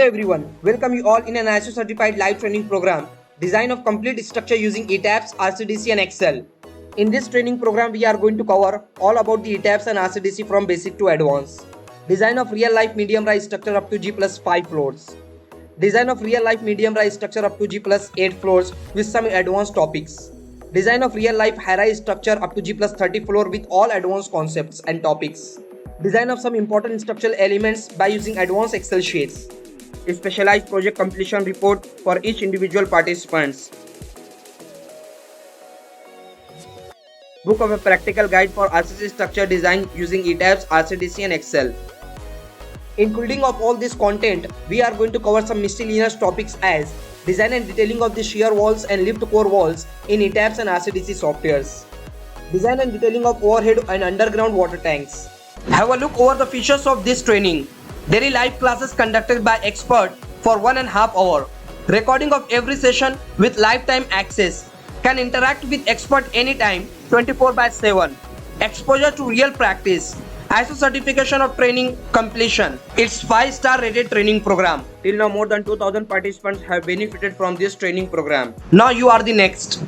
everyone, welcome you all in an ISO certified live training program, design of complete structure using ETABS, RCDC and Excel. In this training program, we are going to cover all about the ETABS and RCDC from basic to advanced. Design of real life medium rise structure up to G plus 5 floors. Design of real life medium rise structure up to G plus 8 floors with some advanced topics. Design of real life high rise structure up to G plus 30 floor with all advanced concepts and topics. Design of some important structural elements by using advanced Excel sheets. A specialized project completion report for each individual participants. Book of a practical guide for RCC structure design using ETABS, RCDC and Excel. Including of all this content, we are going to cover some miscellaneous topics as design and detailing of the shear walls and lift core walls in ETABS and RCDC softwares. Design and detailing of overhead and underground water tanks. Have a look over the features of this training. Daily live classes conducted by expert for 1.5 hours. Recording of every session with lifetime access. Can interact with expert anytime 24/7. Exposure to real practice. ISO certification of training completion. It's 5-star rated training program. Till now more than 2000 participants have benefited from this training program. Now you are the next.